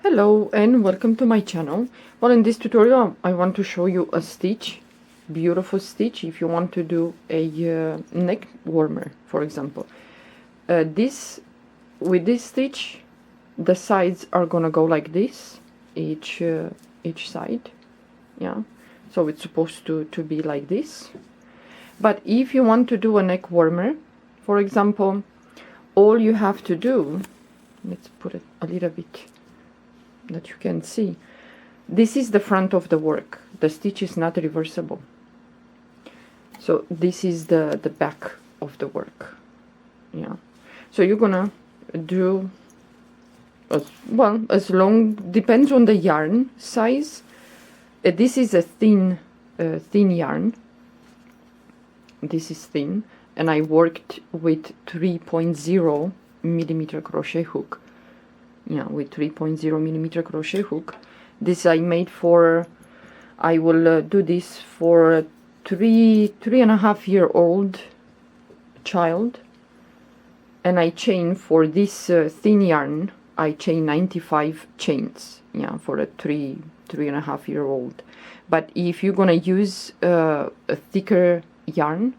Hello and welcome to my channel. Well, in this tutorial I want to show you a stitch, beautiful stitch if you want to do a neck warmer, for example. With this stitch the sides are gonna go like this, each side, yeah, so it's supposed to be like this. But if you want to do a neck warmer, for example, all you have to do, let's put it a little bit that you can see, this is the front of the work. The stitch is not reversible, so this is the back of the work, yeah. So you're gonna do as long, depends on the yarn size. This is a thin yarn. This is thin, and I worked with 3.0 millimeter crochet hook. Yeah, with 3.0 millimeter crochet hook. This I made for, I will do this for a 3.5-year-old child, and I chain for this thin yarn, I chain 95 chains, yeah, for a 3.5-year-old. But if you're gonna use a thicker yarn,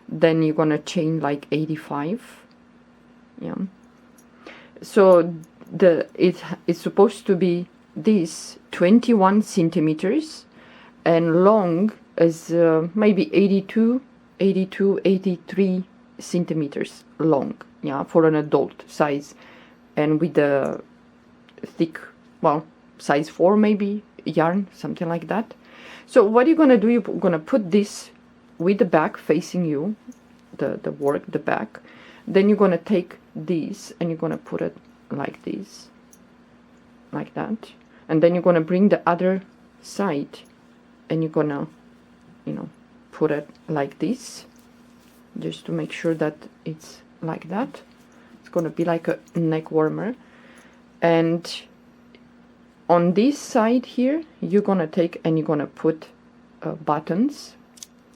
then you're gonna chain like 85, yeah. So it's supposed to be this 21 centimeters and long as maybe 83 centimeters long, yeah, for an adult size, and with the thick, well, size 4 maybe yarn, something like that. So what you're gonna do, you're gonna put this with the back facing you, the back. Then you're gonna take this and you're gonna put it like this, like that, and then you're gonna bring the other side and you're gonna, you know, put it like this, just to make sure that it's like that. It's gonna be like a neck warmer. And on this side here you're gonna take and you're gonna put buttons.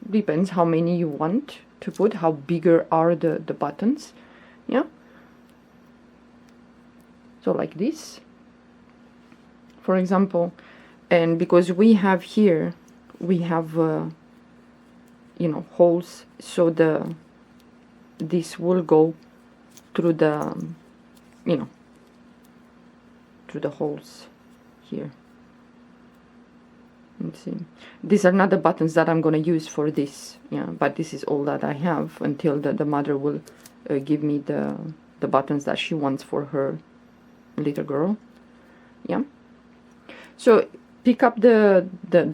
Depends how many you want to put, how bigger are the buttons, yeah. So like this, for example. And because we have here, we have you know, holes, so this will go through the, you know, through the holes here. Let's see, these are not the buttons that I'm gonna use for this, yeah, but this is all that I have until the mother will give me the buttons that she wants for her little girl, yeah. So pick up the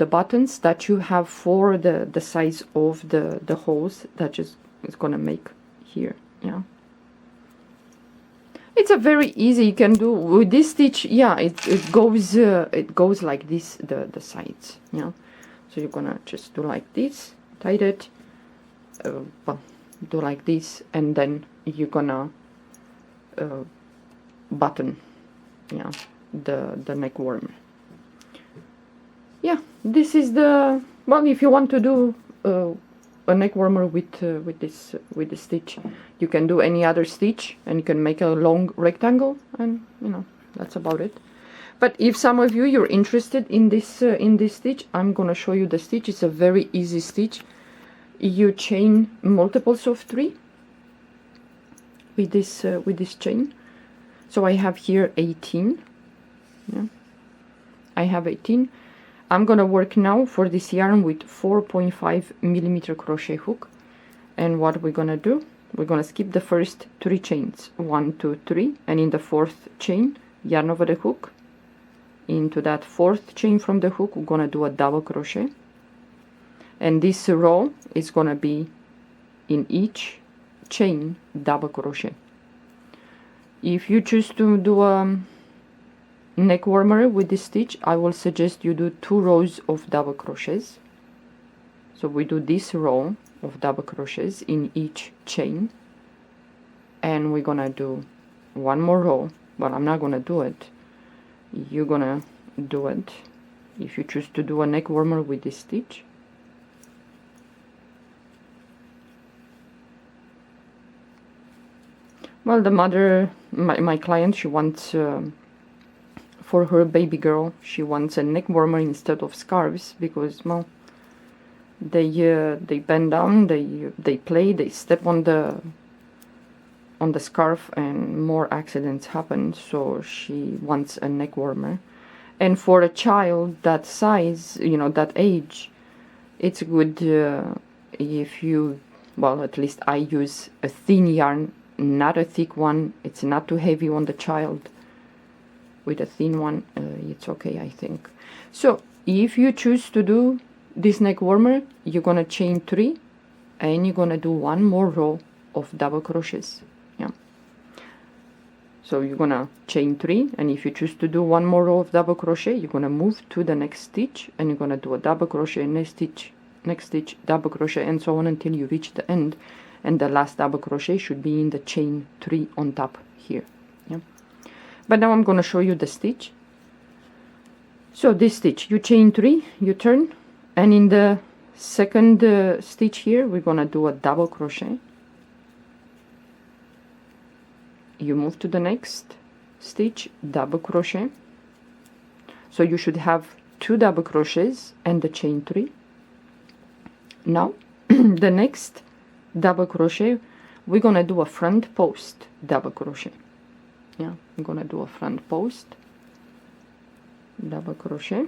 buttons that you have for the size of the holes that just is gonna make here, yeah. It's a very easy, you can do with this stitch, yeah. It goes like this, the sides, yeah. So you're gonna just do like this, tight it, well, do like this, and then you're gonna button, yeah, the neck warmer. Yeah, this is the, well, if you want to do a neck warmer with this stitch, you can do any other stitch and you can make a long rectangle, and you know, that's about it. But if some of you're interested in this stitch, I'm gonna show you the stitch. It's a very easy stitch. You chain multiples of 3 with this chain. So I have here 18, yeah, I have 18. I'm gonna work now for this yarn with 4.5 millimeter crochet hook. And what we're gonna do, we're gonna skip the first 3 chains, 1 2 3, and in the 4th chain, yarn over the hook. Into that 4th chain from the hook, we're gonna do a double crochet, and this row is gonna be in each chain double crochet. If you choose to do a neck warmer with this stitch, I will suggest you do 2 rows of double crochets. So we do this row of double crochets in each chain, and we're gonna do 1 more row, but I'm not gonna do it, you're gonna do it if you choose to do a neck warmer with this stitch. Well, the mother, my client, she wants for her baby girl. She wants a neck warmer instead of scarves, because, well, they bend down, they play, they step on the scarf, and more accidents happen. So she wants a neck warmer. And for a child that size, you know, that age, it's good if you, well, at least I use a thin yarn, not a thick one. It's not too heavy on the child. With a thin one, it's okay, I think. So if you choose to do this neck warmer, you're gonna chain 3 and you're gonna do 1 more row of double crochets. Yeah, so you're gonna chain 3, and if you choose to do 1 more row of double crochet, you're gonna move to the next stitch and you're gonna do a double crochet, next stitch, double crochet, and so on until you reach the end, and the last double crochet should be in the chain 3 on top here. Yeah, but now I'm gonna show you the stitch. So this stitch, you chain 3, you turn, and in the second stitch here we're gonna do a double crochet. You move to the next stitch, double crochet. So you should have 2 double crochets and the chain 3. Now the next double crochet, we're gonna do a front post double crochet. Yeah, I'm gonna do a front post double crochet,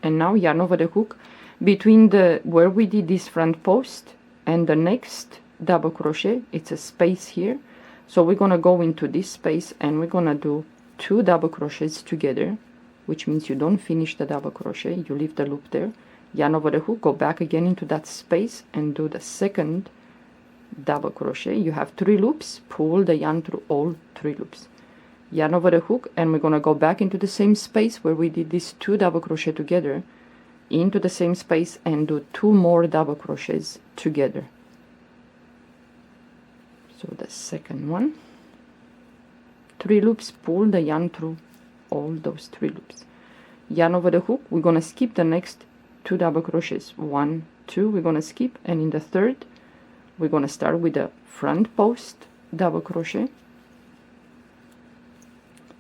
and now yarn over the hook between the where we did this front post and the next double crochet. It's a space here, so we're gonna go into this space and we're gonna do 2 double crochets together, which means you don't finish the double crochet, you leave the loop there, yarn over the hook, go back again into that space and do the second double crochet. You have 3 loops, pull the yarn through all 3 loops, yarn over the hook, and we're gonna go back into the same space where we did these 2 double crochet together, into the same space, and do 2 more double crochets together. So the second one, 3 loops, pull the yarn through all those 3 loops, yarn over the hook. We're gonna skip the next 2 double crochets, 1, 2, we're gonna skip, and in the third we're gonna start with the front post double crochet,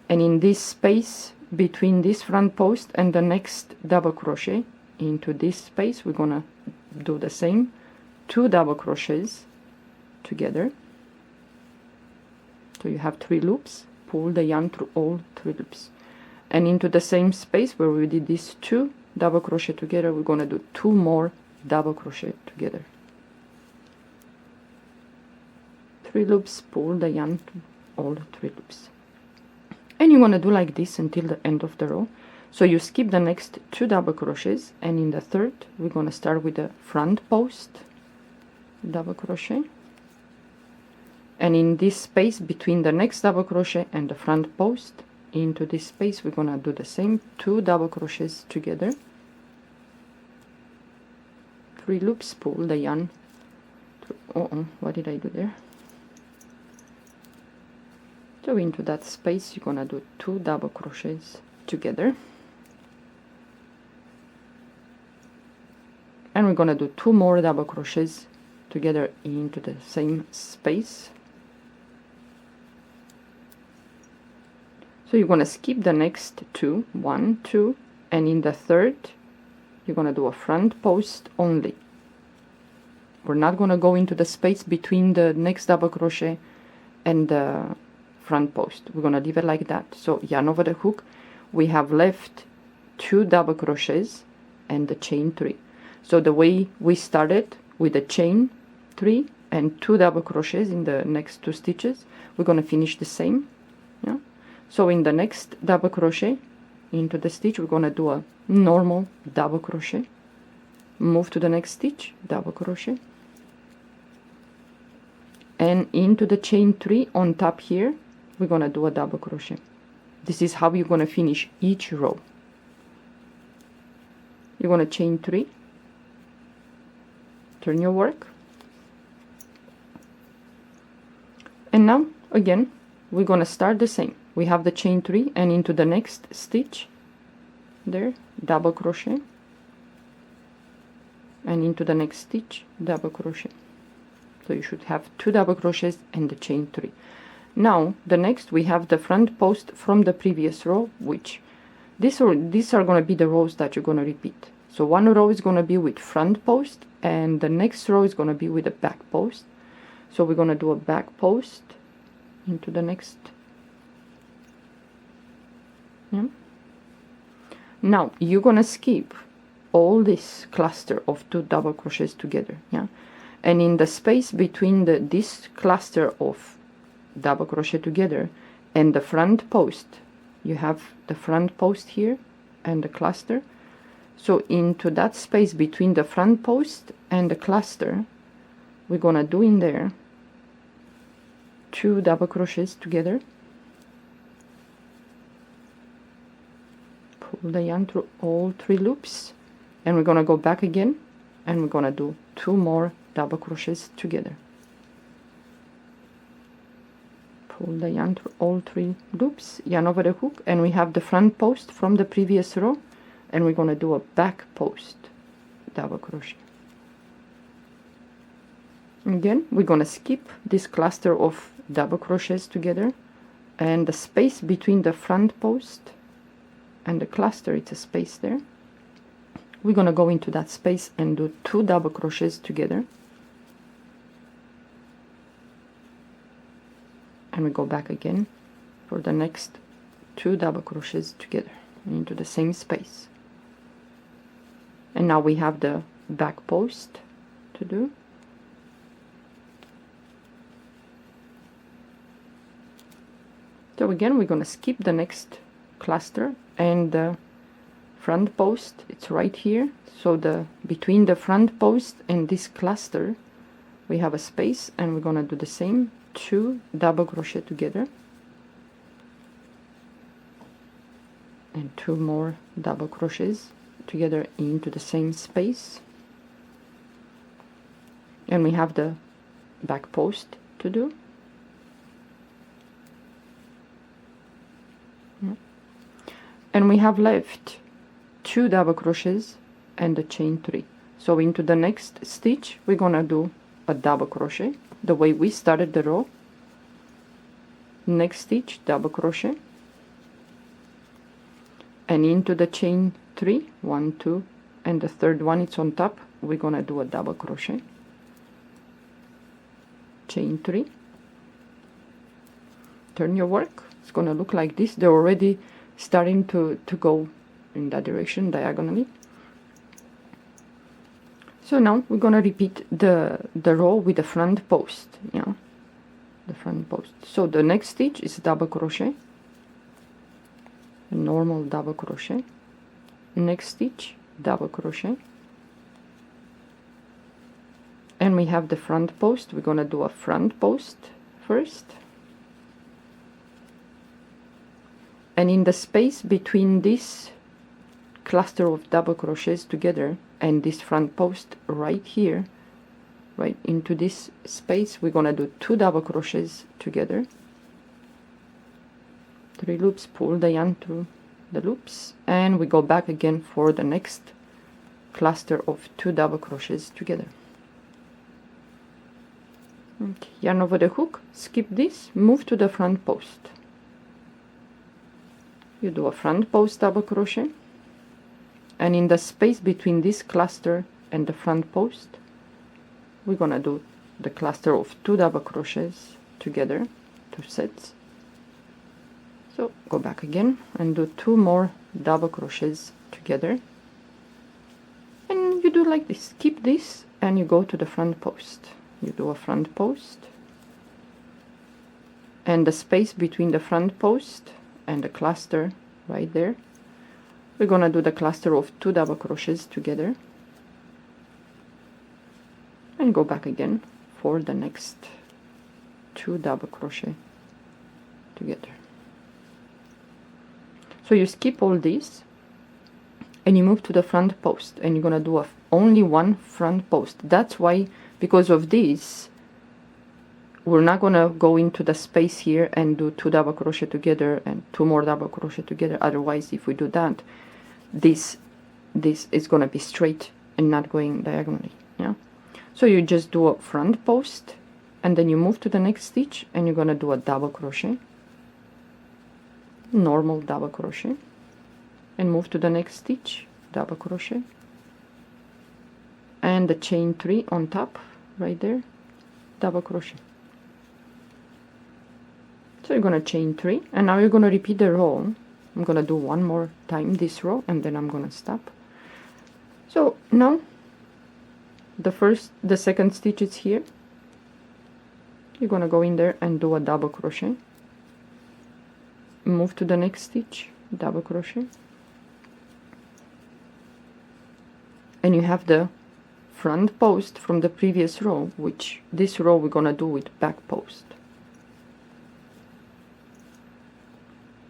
and in this space between this front post and the next double crochet, into this space we're gonna do the same 2 double crochets together. So you have 3 loops, pull the yarn through all 3 loops, and into the same space where we did these 2 double crochet together, we're gonna do 2 more double crochet together. 3 loops, pull the yarn through all 3 loops, and you want to do like this until the end of the row. So you skip the next 2 double crochets, and in the third we're going to start with the front post double crochet, and in this space between the next double crochet and the front post, into this space we're going to do the same 2 double crochets together, 3 loops, pull the yarn through, what did I do there? So into that space you're gonna do 2 double crochets together, and we're gonna do 2 more double crochets together into the same space. So you're gonna skip the next 2, 1, 2, and in the third you're gonna do a front post only. We're not gonna go into the space between the next double crochet and the front post. We're gonna leave it like that. So yarn over the hook, we have left 2 double crochets and the chain 3. So the way we started with the chain 3 and 2 double crochets in the next 2 stitches, we're gonna finish the same. Yeah. So in the next double crochet into the stitch, we're gonna do a normal double crochet, move to the next stitch, double crochet, and into the chain 3 on top here we're gonna do a double crochet. This is how you're gonna finish each row. You're gonna chain 3, turn your work, and now again we're gonna start the same. We have the chain 3, and into the next stitch there, double crochet, and into the next stitch, double crochet. So you should have 2 double crochets and the chain 3. Now the next we have the front post from the previous row, which these are going to be the rows that you're going to repeat. So one row is going to be with front post, and the next row is going to be with a back post. So we're going to do a back post into the next. Yeah. Now you're going to skip all this cluster of 2 double crochets together, yeah, and in the space between this cluster of double crochet together and the front post, you have the front post here and the cluster. So into that space between the front post and the cluster, we're gonna do in there 2 double crochets together, pull the yarn through all 3 loops, and we're gonna go back again, and we're gonna do 2 more double crochets together, pull the yarn through all 3 loops, yarn over the hook, and we have the front post from the previous row, and we're gonna do a back post double crochet. Again, we're gonna skip this cluster of double crochets together, and the space between the front post and the cluster, it's a space there. We're gonna go into that space and do 2 double crochets together, and we go back again for the next 2 double crochets together into the same space. And now we have the back post to do. So again, we're gonna skip the next cluster, and the front post, it's right here. So between the front post and this cluster we have a space, and we're gonna do the same 2 double crochet together and 2 more double crochets together into the same space, and we have the back post to do. And we have left 2 double crochets and a chain 3. So into the next stitch we're gonna do a double crochet the way we started the row. Next stitch, double crochet, and into the chain 3, 1, 2, and the third one, it's on top, we're gonna do a double crochet, chain 3, turn your work. It's gonna look like this. They're already starting to go in that direction diagonally. So now we're gonna repeat the row with the front post, yeah, the front post. So the next stitch is double crochet, a normal double crochet, next stitch double crochet, and we have the front post. We're gonna do a front post first, and in the space between this cluster of double crochets together and this front post right here, right into this space, we're gonna do 2 double crochets together, 3 loops, pull the yarn through the loops, and we go back again for the next cluster of 2 double crochets together. Okay, yarn over the hook, skip this, move to the front post. You do a front post double crochet, and in the space between this cluster and the front post, we're gonna do the cluster of 2 double crochets together, 2 sets. So go back again and do 2 more double crochets together, and you do like this. Keep this, and you go to the front post. You do a front post, and the space between the front post and the cluster right there, we're gonna do the cluster of 2 double crochets together, and go back again for the next 2 double crochet together. So you skip all this and you move to the front post, and you're gonna do only 1 front post. That's why, because of this, we're not gonna go into the space here and do 2 double crochet together and 2 more double crochet together. Otherwise, if we do that, this is gonna be straight and not going diagonally. Yeah, so you just do a front post and then you move to the next stitch and you're gonna do a double crochet, normal double crochet, and move to the next stitch, double crochet, and the chain 3 on top right there, double crochet. So you're gonna chain 3, and now you're gonna repeat the row. I'm gonna do one more time this row, and then I'm gonna stop. So now the second stitch is here. You're gonna go in there and do a double crochet, move to the next stitch, double crochet, and you have the front post from the previous row, which this row we're gonna do with back post.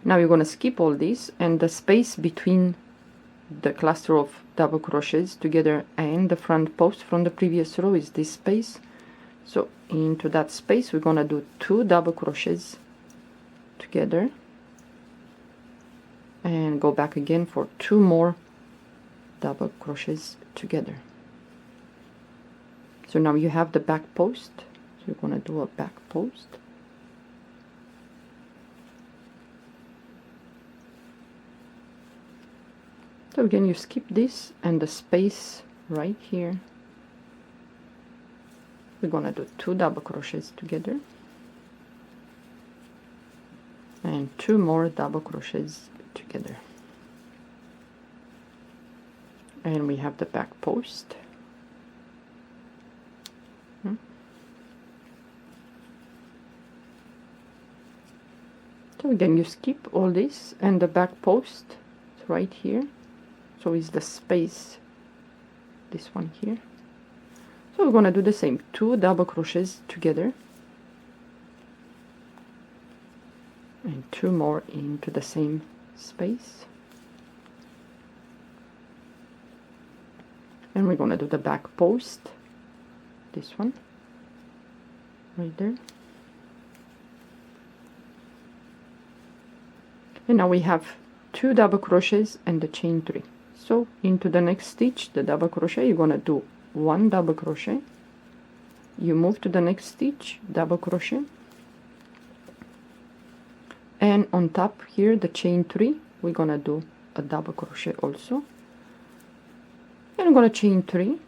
Now you're gonna skip all this, and the space between the cluster of double crochets together and the front post from the previous row is this space. So into that space we're gonna do 2 double crochets together and go back again for 2 more double crochets together. So now you have the back post, so you're gonna do a back post, so again you skip this, and the space right here we're gonna do 2 double crochets together and 2 more double crochets together, and we have the back post. So again you skip all this, and the back post is right here, so is the space, this one here. So we're gonna do the same, 2 double crochets together and 2 more into the same space, and we're gonna do the back post, this one right there. And now we have 2 double crochets and the chain 3. So into the next stitch, the double crochet, you're gonna do 1 double crochet, you move to the next stitch, double crochet, and on top here the chain 3, we're gonna do a double crochet also, and I'm gonna chain 3,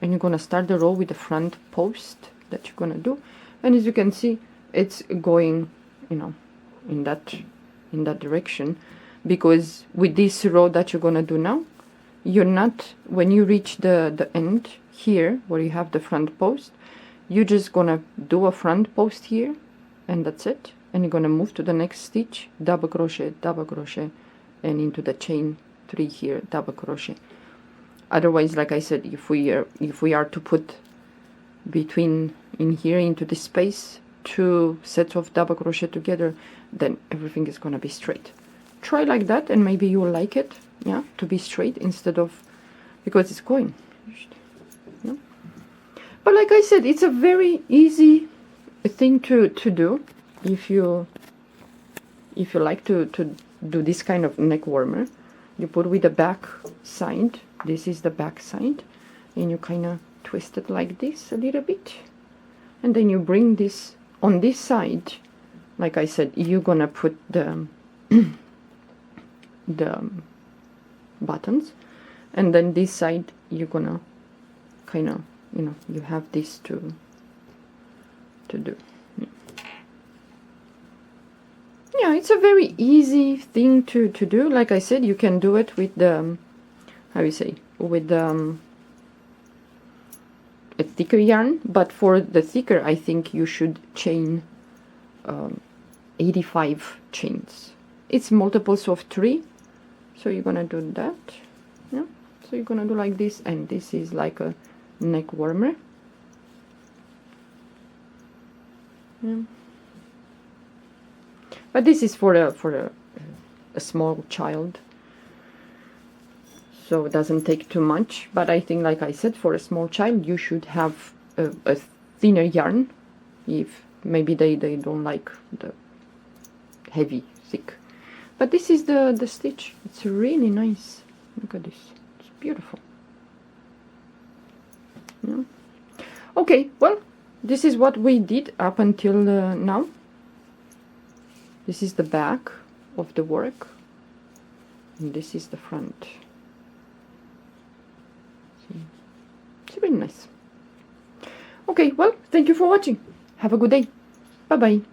and you're gonna start the row with the front post that you're gonna do. And as you can see, it's going, you know, in that direction, because with this row that you're gonna do now, you're not, when you reach the end here where you have the front post, you're just gonna do a front post here, and that's it, and you're gonna move to the next stitch, double crochet, and into the chain 3 here, double crochet. Otherwise, like I said, if we are to put between in here into this space 2 sets of double crochet together, then everything is gonna be straight. Try like that, and maybe you will like it, yeah, to be straight instead of, because it's going, yeah. But like I said, it's a very easy thing to do if you like to do this kind of neck warmer. You put with the back side, this is the back side, and you kind of twist it like this a little bit, and then you bring this on this side. Like I said, you're gonna put the the buttons, and then this side you're gonna kind of, you know, you have this to do. Yeah, it's a very easy thing to do. Like I said, you can do it with the, how you say, with a thicker yarn, but for the thicker I think you should chain 85 chains. It's multiples of 3, so you're gonna do that, yeah. So you're gonna do like this, and this is like a neck warmer, yeah. But this is for a small child, so it doesn't take too much. But I think, like I said, for a small child you should have a thinner yarn, if maybe they don't like the heavy, thick. But this is the stitch. It's really nice. Look at this. It's beautiful. Yeah. Okay, well, this is what we did up until now. This is the back of the work, and this is the front. It's really nice. Okay, well, thank you for watching. Have a good day. Bye bye.